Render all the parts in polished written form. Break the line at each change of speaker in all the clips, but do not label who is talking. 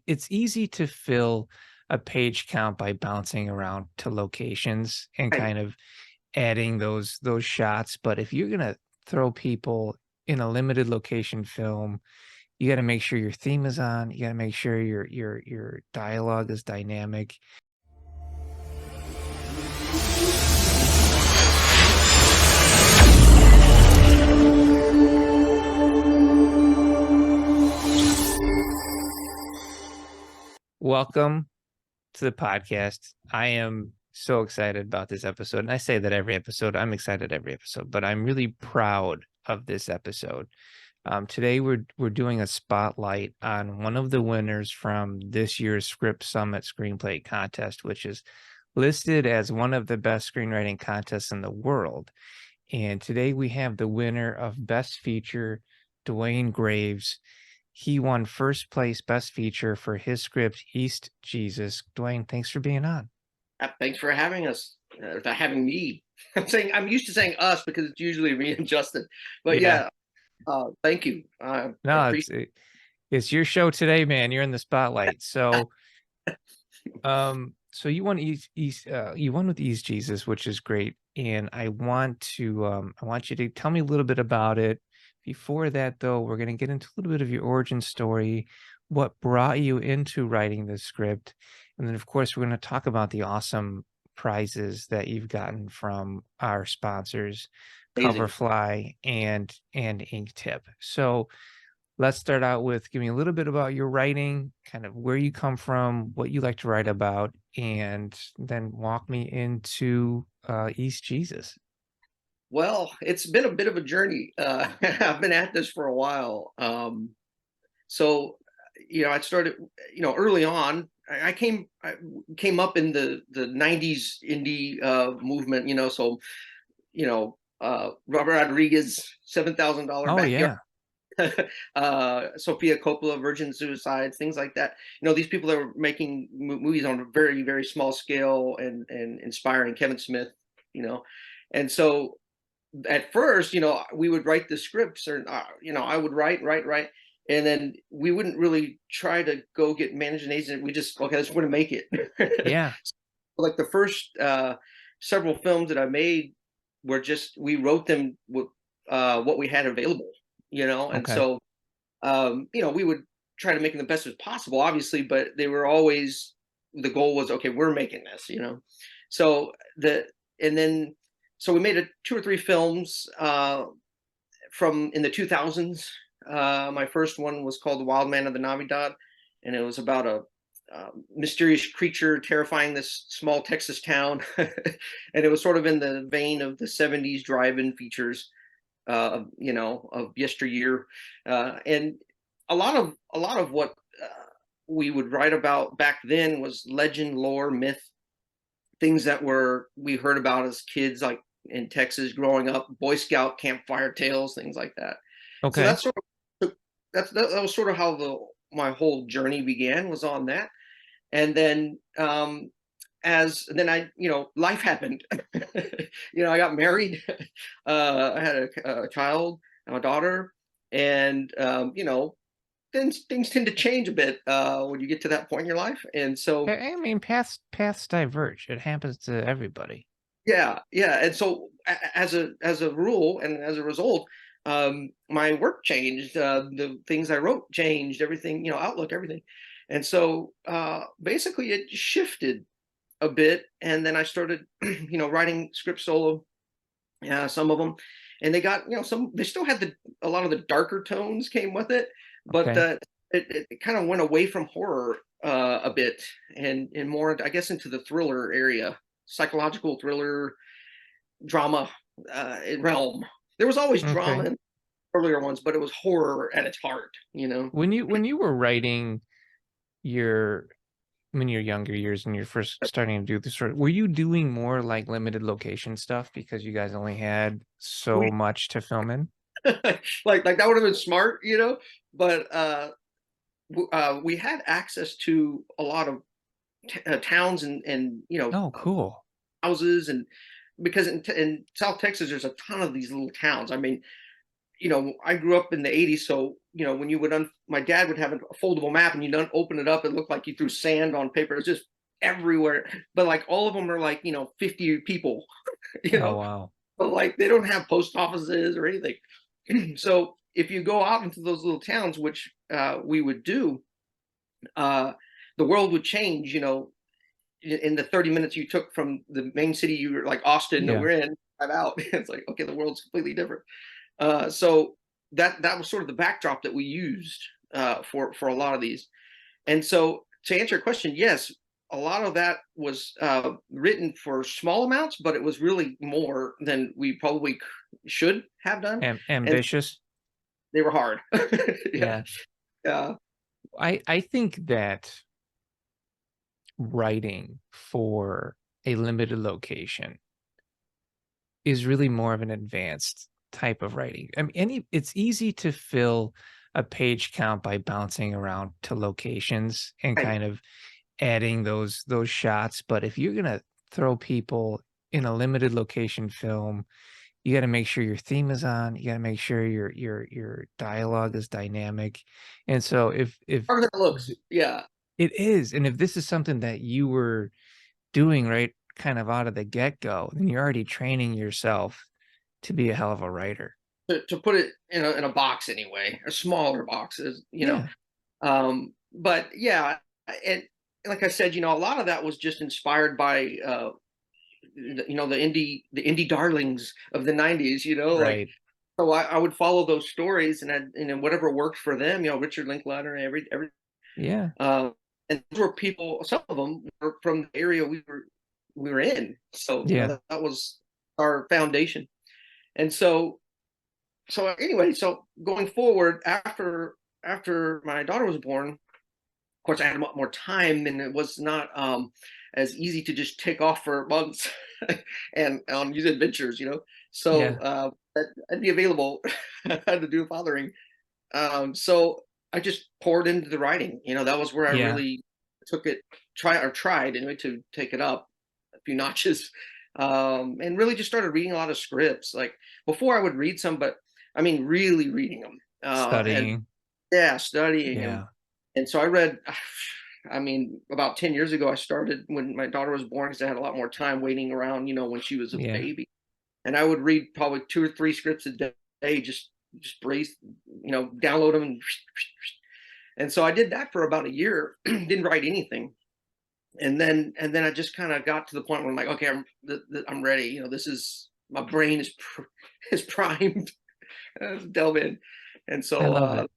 it's easy to fill a page count by bouncing around to locations and
Right.
kind of adding those shots. But if you're gonna throw people in a limited location film, you got to make sure your theme is on. You got to make sure your dialogue is dynamic. Welcome to the podcast. I am so excited about this episode. And I say that every episode. I'm excited every episode, but I'm really proud of this episode. Today we're doing a spotlight on one of the winners from this year's Script Summit Screenplay Contest, which is listed as one of the best screenwriting contests in the world. And today we have the winner of Best Feature, Duane Graves. He won first place Best Feature for his script, East Jesus. Duane, thanks for being on.
Thanks for having us, for having me. I'm used to saying us because it's usually me and Justin. But
Yeah,
yeah, thank you. I
no,
appreciate
it's your show today, man. You're in the spotlight. So you won you won with East Jesus, which is great. And I want you to tell me a little bit about it. Before that, though, we're going to get into a little bit of your origin story, what brought you into writing the script, and then, of course, we're going to talk about the awesome prizes that you've gotten from our sponsors,
amazing.
Coverfly and Inktip. So let's start out with give me a little bit about your writing, kind of where you come from, what you like to write about, and then walk me into East Jesus.
Well, it's been a bit of a journey. I've been at this for a while. So I started, early on. I came up in the '90s indie movement. Robert Rodriguez, $7,000
Oh
backyard.
yeah.
Sophia Coppola, Virgin Suicide, things like that. These people that were making movies on a very, very small scale and inspiring. Kevin Smith, you know, and so at first, we would write the scripts, or I would write, and then we wouldn't really try to go get managing agent. We just okay, I just want to make it.
Yeah.
Like the first several films that I made were just we wrote them with what we had available, and
Okay.
so we would try to make them the best as possible, obviously, but they were always the goal was okay, we're making this. So the and then so we made 2 or 3 films from in the 2000s. My first one was called The Wild Man of the Navidad, and it was about a mysterious creature terrifying this small Texas town, and it was sort of in the vein of the '70s drive-in features, of yesteryear, and a lot of what we would write about back then was legend, lore, myth, things that we heard about as kids, like in Texas growing up, Boy Scout campfire tales, things like that. So
Okay.
that's sort of that was sort of how the my whole journey began, was on that. And then as then I life happened. I got married. I had a child, a daughter, and then things tend to change a bit when you get to that point in your life. And so
I mean, paths diverge. It happens to everybody.
yeah, and so as a rule and as a result, my work changed, the things I wrote changed, everything, outlook, everything. And so basically it shifted a bit, and then I started writing scripts solo, some of them, and they got, some, they still had a lot of the darker tones came with it, but
Okay.
it kind of went away from horror a bit, and more, I guess, into the thriller area, psychological thriller, drama realm. There was always drama
Okay.
in earlier ones, but it was horror at its heart.
When you were writing your in your younger years and you're first starting to do this sort of, were you doing more like limited location stuff because you guys only had so
We
much to film in?
like that would have been smart, but we had access to a lot of towns and
Oh, cool.
houses, and because in South Texas there's a ton of these little towns. I mean, I grew up in the 80s, so when you would my dad would have a foldable map, and you'd open it up, it looked like you threw sand on paper. It's just everywhere. But like all of them are like 50 people, you
Oh,
know,
wow.
but like they don't have post offices or anything. So if you go out into those little towns, which we would do, uh, the world would change. In the 30 minutes you took from the main city, you were like Austin that
Yeah.
we're in, drive out. It's like, okay, the world's completely different. So that was sort of the backdrop that we used for a lot of these. And so to answer your question, yes, a lot of that was written for small amounts, but it was really more than we probably should have done, and
Ambitious.
they were hard. Yeah,
Yeah.
yeah,
I think that writing for a limited location is really more of an advanced type of writing. I mean, it's easy to fill a page count by bouncing around to locations and
right.
kind of adding those shots, but if you're gonna throw people in a limited location film, you gotta make sure your theme is on, you gotta make sure your dialogue is dynamic, and so if
Harder than it looks.
th
Yeah.
it is, and if this is something that you were doing right kind of out of the get-go, then you're already training yourself to be a hell of a writer.
To put it in a box anyway, a smaller box is.
Yeah,
But yeah, and like I said, a lot of that was just inspired by the indie darlings of the 90s, like,
right.
so I would follow those stories, and whatever worked for them, Richard Linklater and every
Yeah,
uh, and those were people, some of them were from the area we were in, so
yeah,
that was our foundation. And so anyway, so going forward, after my daughter was born, of course I had a lot more time, and it was not as easy to just take off for months and on these adventures. So
yeah,
I'd be available to do fathering. So I just poured into the writing. That was where I
yeah.
really tried anyway to take it up a few notches, and really just started reading a lot of scripts. Like before, I would read some, but I mean, really reading them, and
Studying.
yeah, studying them.
Yeah,
And so I read. I mean, about 10 years ago, I started when my daughter was born because I had a lot more time waiting around, when she was a
yeah.
baby. And I would read probably 2 or 3 scripts a day, just brace, download them, and so I did that for about a year. Didn't write anything, and then I just kind of got to the point where I'm like, okay, I'm ready. This is my brain is primed. Let's delve in, and
I
so
love it.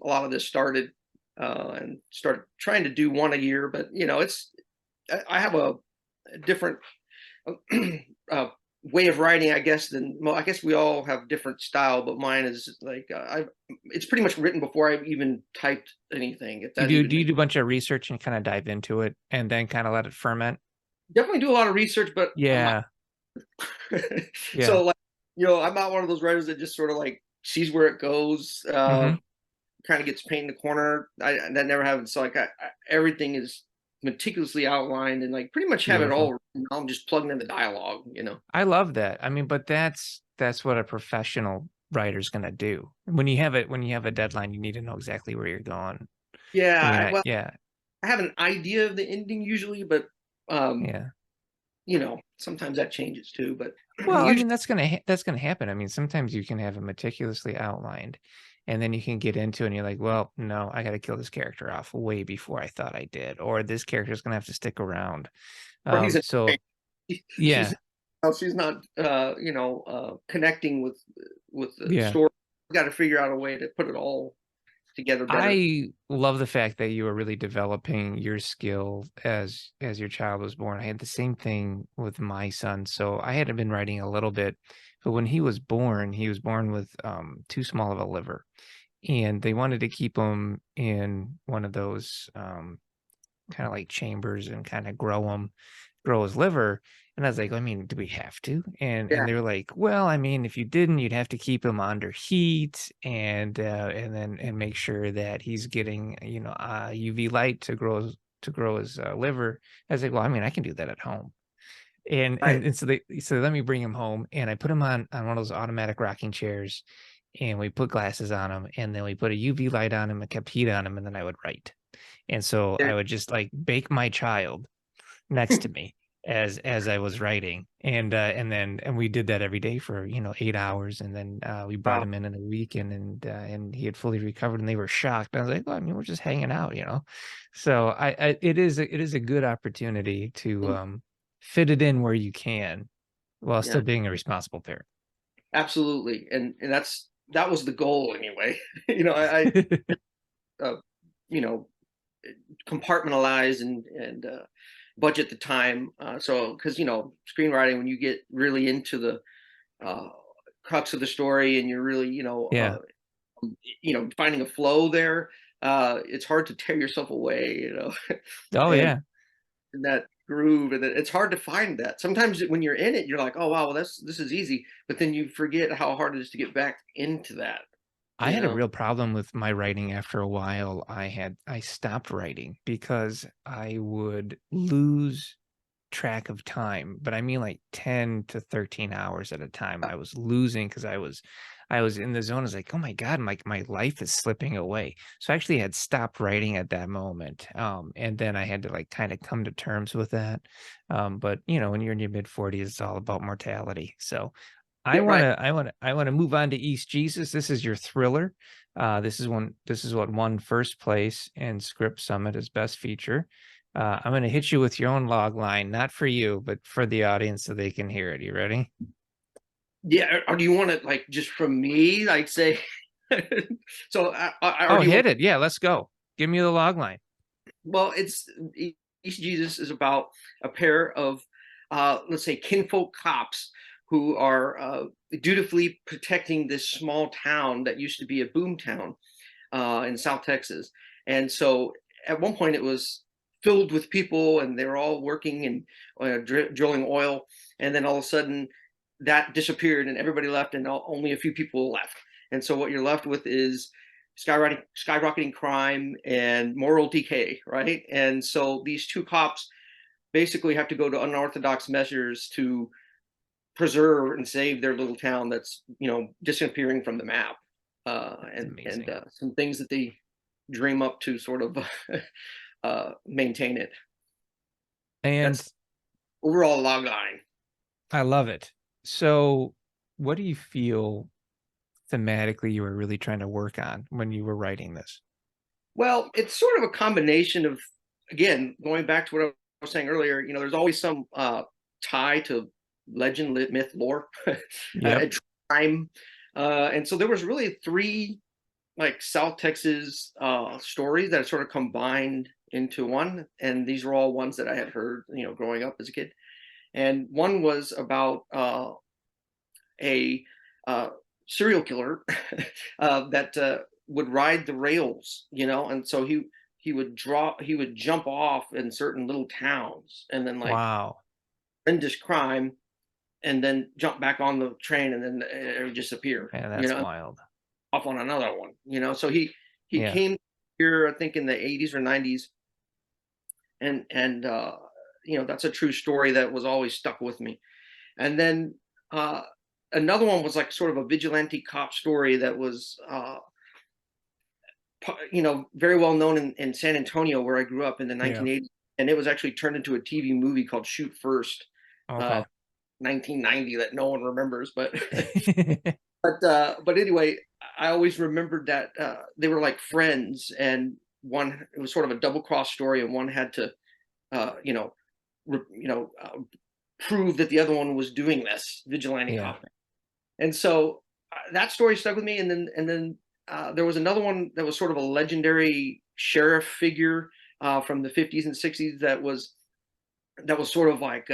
a lot of this started, and started trying to do one a year, but it's I have a different uh, way of writing, I guess. I guess we all have different style, but mine is like it's pretty much written before I've even typed anything. If that
Do
even
you
makes
do a bunch of research and kinda dive into it and then kinda let it ferment?
Definitely do a lot of research, but I'm not.
Yeah, yeah.
So like I'm not one of those writers that just sort of like sees where it goes.
Mhm.
Kind of gets paint in the corner. That never happens. So like everything is meticulously outlined and like pretty much have it
Beautiful.
all. I'm just plugging in the dialogue.
I love that. I mean, but that's what a professional writer's gonna do. When you have a deadline, you need to know exactly where you're going, and you're
Yeah.
not
Well,
yeah,
I have an idea of the ending usually, but um,
yeah.
sometimes that changes too. But
Well, I
usually,
mean, that's gonna happen. I mean, sometimes you can have it meticulously outlined, and then you can get into it and you're like, "Well, no, I gotta kill this character off way before I thought I did," or, "This character's gonna have to stick around."
or he's
So
she's
yeah,
she's not connecting with the
yeah.
story. Got to figure out a way to put it all together better.
I love the fact that you were really developing your skill as your child was born. I had the same thing with my son. So I had been writing a little bit, but when he was born with too small of a liver. And they wanted to keep him in one of those kind of like chambers and kind of grow his liver. And I was like, I mean, do we have to? And
Yeah,
they were like, well, I mean, if you didn't, you'd have to keep him under heat and then and make sure that he's getting UV light to grow his liver. I was like, well, I mean, I can do that at home. and
Right.
so they let me bring him home, and I put him on one of those automatic rocking chairs, and we put glasses on him, and then we put a UV light on him and kept heat on him, and then I would write. And so I
There,
would just like bake my child next to me as I was writing. And we did that every day for, 8 hours. And then we brought
wow.
him in a week, and he had fully recovered, and they were shocked. I was like, well, I mean, we're just hanging out. So it is a good opportunity to
Mm,
fit it in where you can while
yeah,
still being a responsible parent.
absolutely. And that was the goal anyway. I uh, you know, compartmentalize and budget the time. So because screenwriting, when you get really into the uh, crux of the story and you're really
Yeah.
finding a flow there, it's hard to tear yourself away,
Oh
and
yeah.
in that groove, and it's hard to find that. Sometimes when you're in it, you're like, oh wow, well this is easy, but then you forget how hard it is to get back into that.
I
You
had a
know,
real problem with my writing after a while. I stopped writing because I would lose track of time, but I mean like 10 to 13 hours at a time. I was losing because I was in the zone. I was like, oh my God, my life is slipping away. So I actually had stopped writing at that moment. And then I had to like kind of come to terms with that. But when you're in your mid 40s, it's all about mortality. So I
yeah, right.
wanna I wanna I wanna move on to East Jesus. This is your thriller. This is what won first place in Script Summit as best feature. I'm gonna hit you with your own log line, not for you, but for the audience so they can hear it. You ready?
Yeah, or do you want it like just from me? Like say, so or
Oh,
do you want?
hit it. Yeah, let's go. Give me the log line.
Well, East Jesus is about a pair of, let's say, kinfolk cops who are dutifully protecting this small town that used to be a boomtown in South Texas. And so at one point it was filled with people and they were all working and drilling oil. And then all of a sudden that disappeared and everybody left and only a few people left. And so what you're left with is skyrocketing crime and moral decay, right? And so these two cops basically have to go to unorthodox measures to preserve and save their little town that's disappearing from the map,
That's
and
amazing.
some things that they dream up to sort of maintain it.
And
That's overall log line.
I love it. So what do you feel thematically you were really trying to work on when you were writing this?
Well, it's sort of a combination of, again, going back to what I was saying earlier. There's always some tie to legend, myth, lore,
Yep.
and crime, and so there was really three like South Texas stories that are sort of combined into one. And these were all ones that I had heard, growing up as a kid. And one was about a serial killer that would ride the rails, and so he would jump off in certain little towns and then like
Wow.
end this crime and then jump back on the train and then it would disappear,
Man, that's wild.
off on another one. So he
Yeah.
came here, I think, in the 80s or 90s, and that's a true story that was always stuck with me. And then uh, another one was like sort of a vigilante cop story that was very well known in San Antonio where I grew up in the
Yeah.
1980s, and it was actually turned into a TV movie called Shoot First, uh,
Okay.
1990, that no one remembers, but but anyway, I always remembered that they were like friends, and one, it was sort of a double cross story, and one had to uh, you know re, prove that the other one was doing this vigilante
Yeah.
cop. And so that story stuck with me. And then there was another one that was sort of a legendary sheriff figure from the 50s and 60s that was sort of like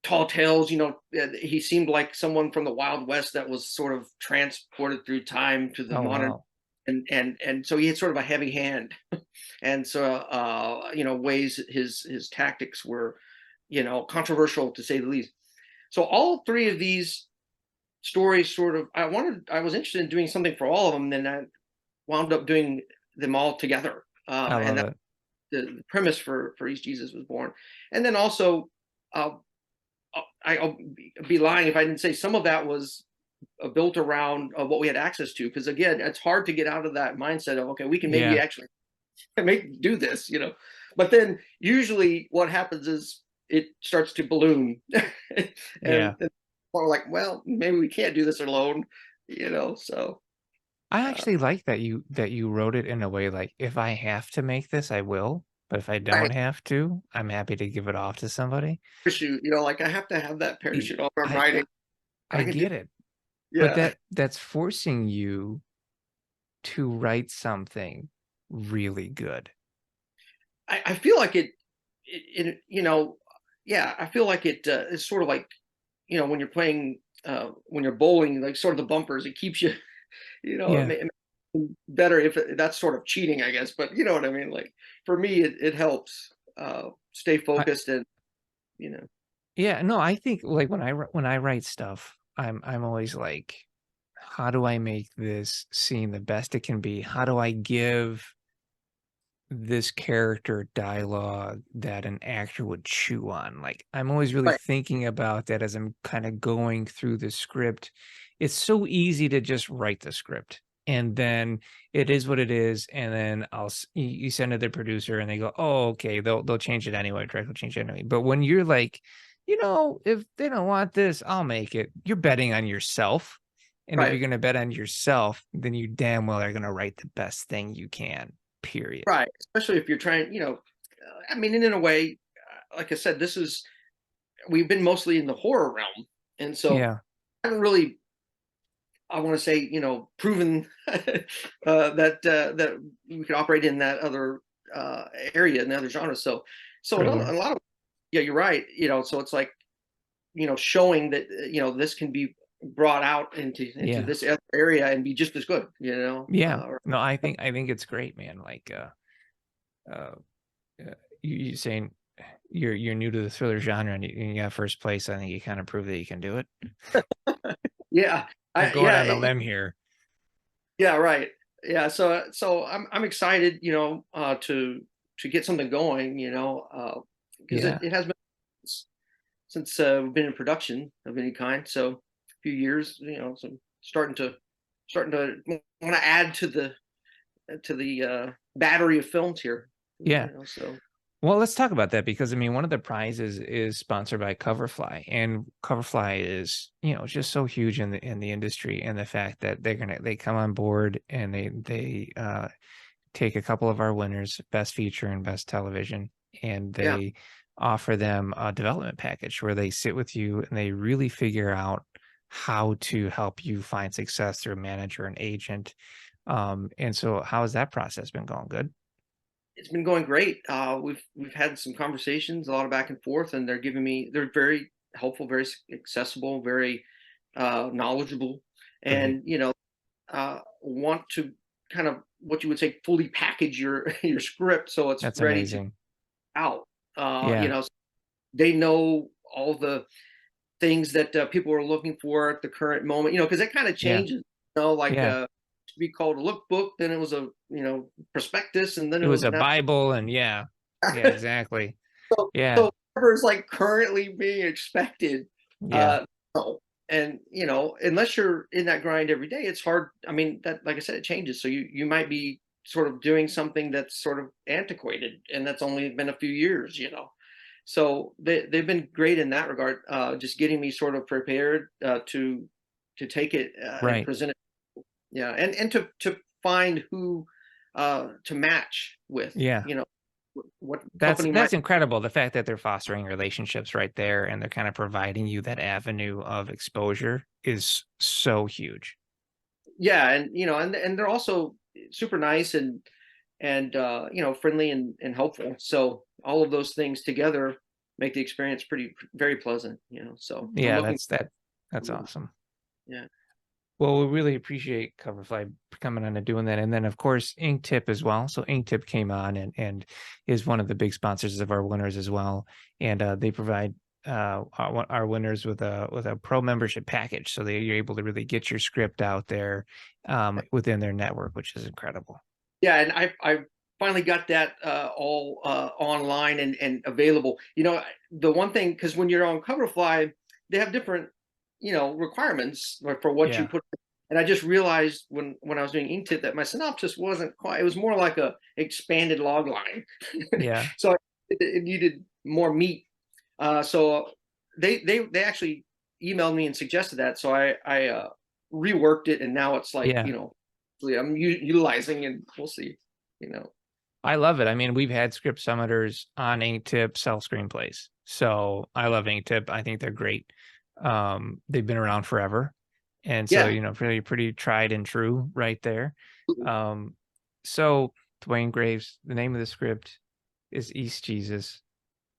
tall tales. He seemed like someone from the Wild West that was sort of transported through time to the
Oh,
modern.
wow.
And so he had sort of a heavy hand, and so ways his tactics were controversial to say the least. So all three of these stories sort of, I was interested in doing something for all of them, and then I wound up doing them all together,
I
and
love
that
it.
the premise for East Jesus was born. And then also I'll be lying if I didn't say some of that was built around what we had access to. Because again, it's hard to get out of that mindset of, okay, we can maybe
Yeah.
actually do this, But then usually what happens is it starts to balloon,
Yeah.
and we're like, well, maybe we can't do this alone, So
I
uh,
actually like that you wrote it in a way like, if I have to make this, I will. But if I don't
right,
have to, I'm happy to give it off to somebody.
parachute, like I have to have that
E-
parachute on my
I
writing.
I
I can do,
get it, but
yeah.
that's forcing you to write something really good.
I feel like yeah, I feel like it's sort of like, when you're playing, when you're bowling, like sort of the bumpers, it keeps you,
Yeah.
it makes it better if that's sort of cheating, I guess. But you know what I mean? Like for me, it helps stay
I,
focused and, you know,
yeah, no, I think like when I write stuff, I'm always like, how do I make this scene the best it can be? How do I give this character dialogue that an actor would chew on? Like, I'm always really
right,
thinking about that as I'm kind of going through the script. It's so easy to just write the script and then it is what it is. And then you send it to the producer and they go, oh, okay, they'll change it anyway. Director will change it anyway. But when you're like, if they don't want this, I'll make it. You're betting on yourself. And if you're
right,
going to bet on yourself, then you damn well are going to write the best thing you can, period.
right. Especially if you're trying, I mean, and in a way, like I said, we've been mostly in the horror realm, and so
Yeah.
I haven't really, I want to say, proven that we could operate in that other area in the other genres. So
Thriller.
a lot of, yeah, you're right. So it's like, showing that this can be brought out into
Yeah.
this area and be just as good.
Yeah. No, I think it's great, man. Like uh you saying you're new to the thriller genre and you got first place, I think you kind of prove that you can do it.
Yeah,
I'm going on a limb here.
yeah, right. Yeah, so I'm excited, to get something going, because
Yeah.
it has been since we've been in production of any kind. So a few years, so starting to want to add to the battery of films here.
Yeah.
So
Well, let's talk about that because I mean, one of the prizes is sponsored by Coverfly, and Coverfly is, just so huge in the industry, and the fact that they come on board and they take a couple of our winners, best feature and best television, and
yeah,
they offer them a development package where they sit with you and they really figure out how to help you find success through a manager and agent. And so how has that process been going? Good.
it's been going great. We've had some conversations, a lot of back and forth, and they're very helpful, very accessible, very knowledgeable,
Great.
and want to kind of what you would say fully package your your script so it's
That's
ready to
amazing.
out.
Yeah.
So they know all the things that people are looking for at the current moment. Because it kind of
Yeah.
changes. Like
Yeah.
to be called a lookbook, then it was a prospectus, and then
It
it
was
was
a
now.
Bible and yeah. Yeah, exactly. Yeah.
So whatever is like currently being expected,
Yeah.
no. And unless you're in that grind every day, it's hard. I mean, that like I said, it changes. So you might be sort of doing something that's sort of antiquated, and that's only been a few years. So they've been great in that regard, just getting me sort of prepared to take it and
Right.
present it. Yeah, and to find who to match with.
Yeah.
What
That's
company might.
that's incredible. The fact that they're fostering relationships right there and they're kind of providing you that avenue of exposure is so huge.
Yeah, and they're also super nice and friendly and helpful. So all of those things together make the experience pretty very pleasant. So I'm
Yeah,
looking
that's
forward.
awesome.
Yeah.
Well, we really appreciate Coverfly coming on and doing that. And then of course Inktip as well. So Inktip came on and is one of the big sponsors of our winners as well. And they provide our winners with a pro membership package. So you're able to really get your script out there within their network, which is incredible.
Yeah, and I finally got that all online and available. The one thing, because when you're on Coverfly, they have different, requirements for what you
Yeah.
put. And I just realized when I was doing ink tip that my synopsis wasn't quite, it was more like a expanded log line.
Yeah.
So it needed more meat. So they actually emailed me and suggested that. So I reworked it, and now it's like,
Yeah.
I'm utilizing, and we'll see, you know.
I love it. I mean, we've had script summiters on Inktip sell screenplays. So I love Inktip. I think they're great. They've been around forever. And so,
Yeah.
pretty tried and true right there. Um, so Duane Graves, the name of the script is East Jesus.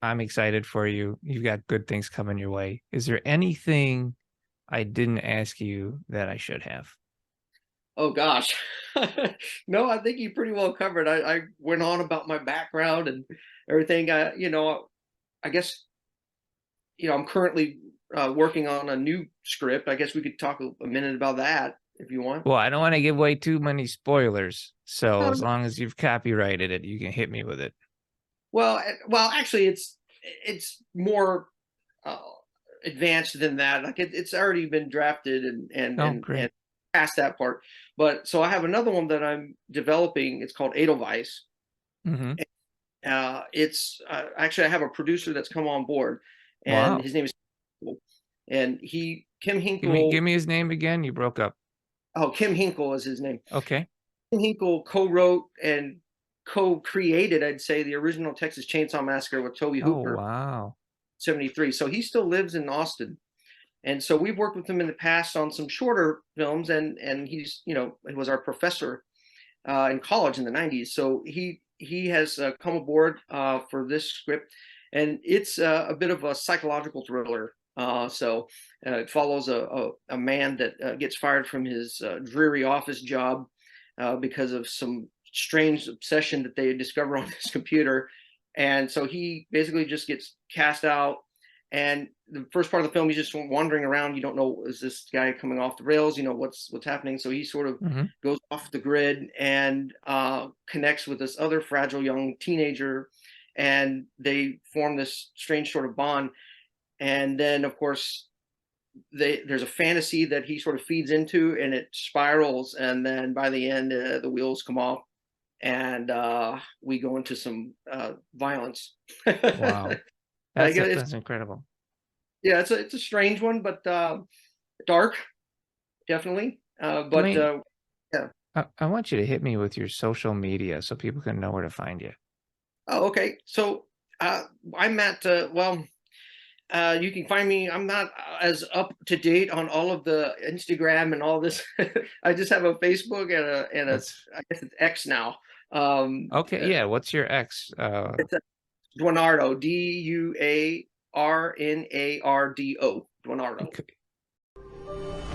I'm excited for you. You've got good things coming your way. Is there anything I didn't ask you that I should have?
Oh gosh. No, I think you pretty well covered. I went on about my background and everything. I guess, I'm currently working on a new script. I guess we could talk a minute about that if you want.
Well, I don't want to give away too many spoilers. So as
Um,
long as you've copyrighted it, you can hit me with it.
well, actually, it's more uh, advanced than that. Like it's already been drafted
Oh,
and
great.
past that part. But so I have another one that I'm developing. It's called Edelweiss.
Hmm.
It's actually, I have a producer that's come on board, and
Wow.
his name is and Kim
Give
Hinkle.
me his name again. You broke up.
Oh, Kim Hinkle is his name.
Okay.
Kim Hinkle co-wrote and co-created, I'd say, the original Texas Chainsaw Massacre with Toby
Oh,
Hooper,
wow.
73. So he still lives in Austin. And so we've worked with him in the past on some shorter films, and he's, he was our professor in college in the 90s. So he has come aboard for this script, and it's a bit of a psychological thriller. It follows a man that gets fired from his dreary office job because of some strange obsession that they discover on his computer. And so he basically just gets cast out. And the first part of the film, he's just wandering around. You don't know, is this guy coming off the rails? What's happening. So he sort of
Hmm.
goes off the grid and connects with this other fragile young teenager, and they form this strange sort of bond. And then, of course, there's a fantasy that he sort of feeds into, and it spirals. And then by the end, the wheels come off, and we go into some violence.
Wow.
Like it's
That's incredible.
Yeah, it's a strange one, but dark, definitely. But
Dwayne,
yeah.
I want you to hit me with your social media so people can know where to find you.
Oh, okay. So I'm at you can find me. I'm not as up to date on all of the Instagram and all this. I just have a Facebook and
That's
I guess it's X now.
okay. Yeah. What's your ex?
It's a Duanardo, Duarnardo, Duanardo.
Okay.